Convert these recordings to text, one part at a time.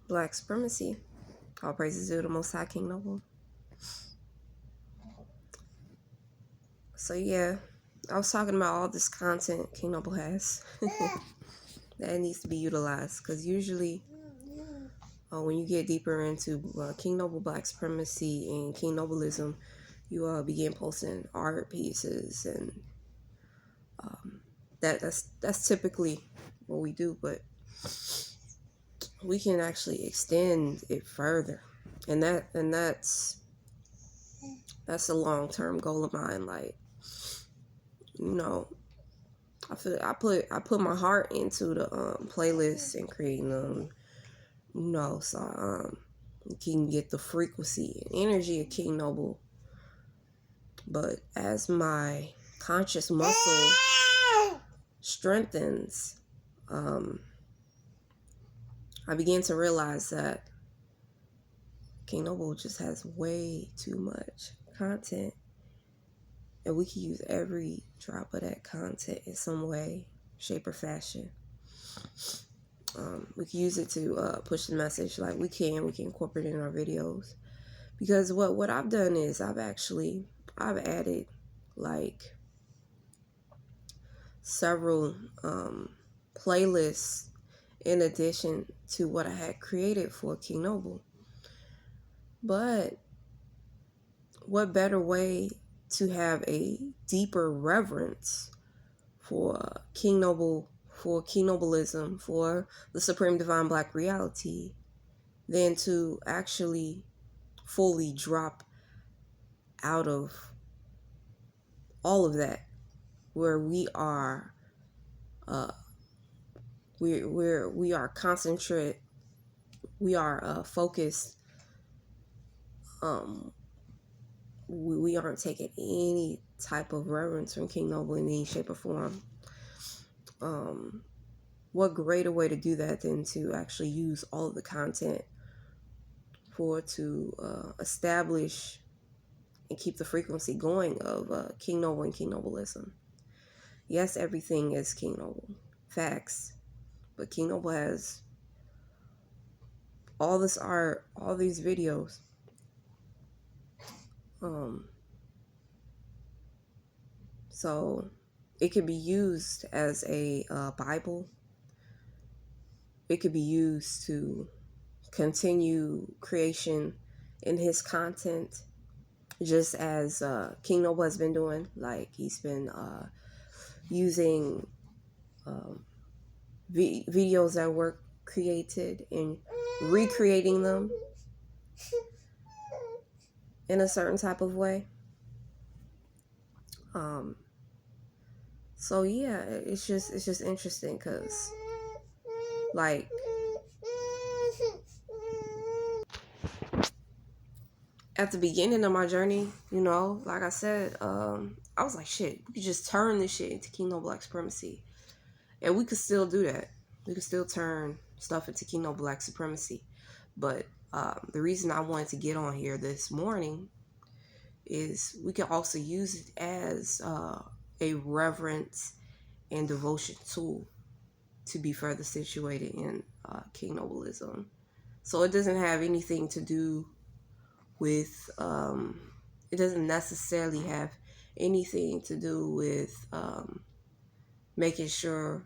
Black supremacy. All praises due to the Most High King Noble. So yeah, I was talking about all this content King Noble has that needs to be utilized, because usually when you get deeper into King Noble Black supremacy and King Nobleism, you begin posting art pieces, and that's typically what we do, but we can actually extend it further, and that's a long-term goal of mine. Like, I put my heart into the playlists and creating them, so you can get the frequency and energy of King Noble. But as my conscious muscle strengthens, I began to realize that King Noble just has way too much content, and we can use every drop of that content in some way, shape, or fashion. We can use it to push the message. Like, we can incorporate it in our videos, because what I've done is I've added like several playlists in addition to what I had created for King Noble. But what better way to have a deeper reverence for King Noble, for King Nobleism, for the Supreme Divine Black Reality, than to actually fully drop out of all of that, where we are we are concentrate, we are focused. We aren't taking any type of reverence from King Noble in any shape or form. What greater way to do that than to actually use all of the content to establish and keep the frequency going of King Noble and King Nobleism. Yes, everything is King Noble, facts, but King Noble has all this art, all these videos. So it could be used as a Bible. It could be used to continue creation in his content, just as King Noble has been doing. Like, he's been using videos that were created and recreating them in a certain type of way. So yeah, it's just interesting, because like, at the beginning of my journey, like I said, I was like, shit, we could just turn this shit into King Noble Black supremacy, and we could still do that. We could still turn stuff into King Noble Black supremacy. But the reason I wanted to get on here this morning is we can also use it as a reverence and devotion tool to be further situated in King Nobleism. So it doesn't have anything to do with, it doesn't necessarily have anything to do with making sure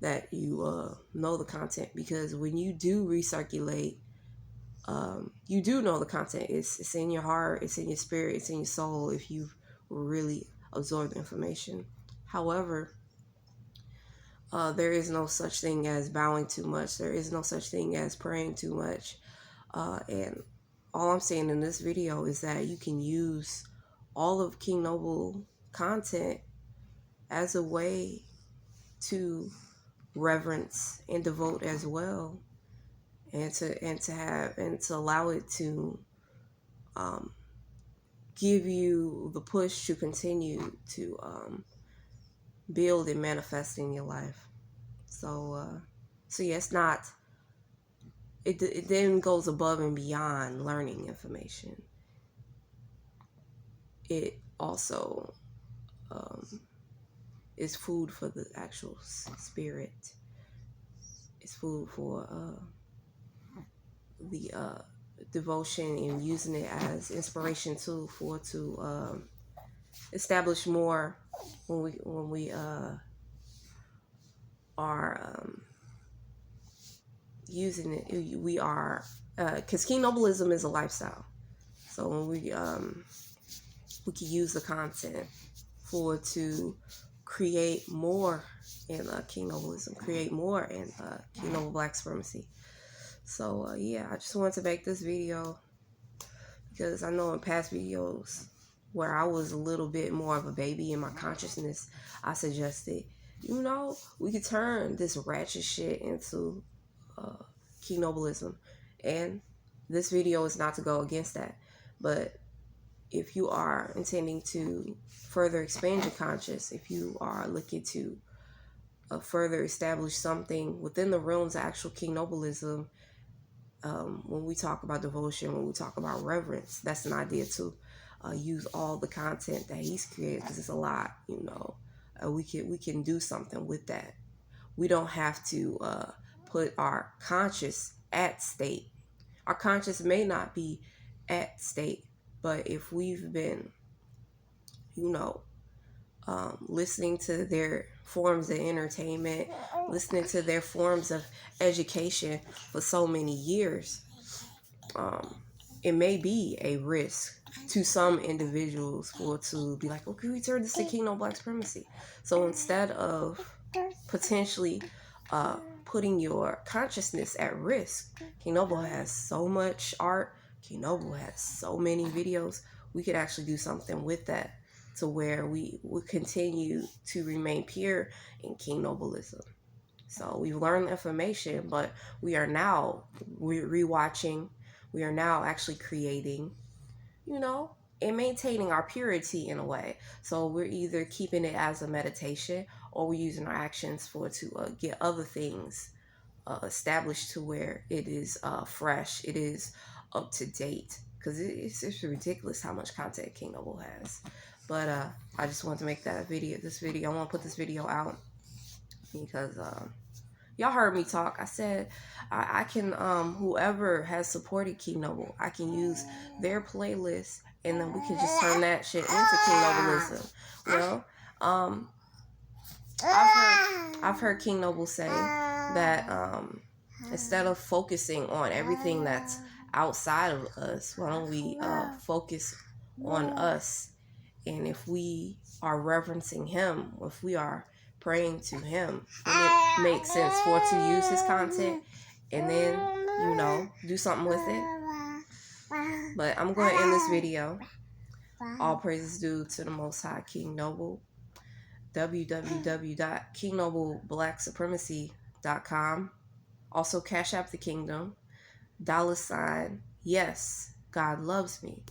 that you know the content, because when you do recirculate, you do know the content. It's in your heart, it's in your spirit, it's in your soul, if you really absorb the information. However, there is no such thing as bowing too much. There is no such thing as praying too much. And all I'm saying in this video is that you can use all of King Noble content as a way to reverence and devote as well, and to allow it to give you the push to continue to build and manifest in your life. So yeah, it's not. It then goes above and beyond learning information. It also is food for the actual spirit. It's food for the devotion and using it as inspiration too to establish more when we are using it. We are because King Nobleism is a lifestyle. So when we can use the content to create more in King Nobleism, create more in King Noble Black Supremacy. So yeah, I just wanted to make this video because I know in past videos where I was a little bit more of a baby in my consciousness, I suggested, you know, we could turn this ratchet shit into King Nobleism. And this video is not to go against that. But if you are intending to further expand your conscious, if you are looking to further establish something within the realms of actual King Nobleism, when we talk about devotion, when we talk about reverence, that's an idea to use all the content that he's created, because it's a lot, you know. We can do something with that. We don't have to put our conscious at state. Our conscious may not be at state, but if we've been, you know, listening to their forms of entertainment, listening to their forms of education for so many years, it may be a risk to some individuals for to be like, okay, we turn this to King Noble Black Supremacy. So instead of potentially putting your consciousness at risk, King Noble has so much art, King Noble has so many videos, we could actually do something with that to where we would continue to remain pure in King Nobleism. So we've learned information, but we're rewatching. We are now actually creating, you know, and maintaining our purity in a way. So we're either keeping it as a meditation, or we're using our actions to get other things established to where it is fresh, it is up to date. Because it's ridiculous how much content King Noble has. But I just wanted to make that video. I want to put this video out because y'all heard me talk. I said I can whoever has supported King Noble, I can use their playlist, and then we can just turn that shit into King Nobleism. Well, I've heard King Noble say that instead of focusing on everything that's outside of us, why don't we focus on us? And if we are reverencing him, if we are praying to him, then it makes sense to use his content and then, you know, do something with it. But I'm going to end this video. All praises due to the Most High King Noble. www.kingnobleblacksupremacy.com. Also, Cash App the Kingdom. $, yes, God loves me.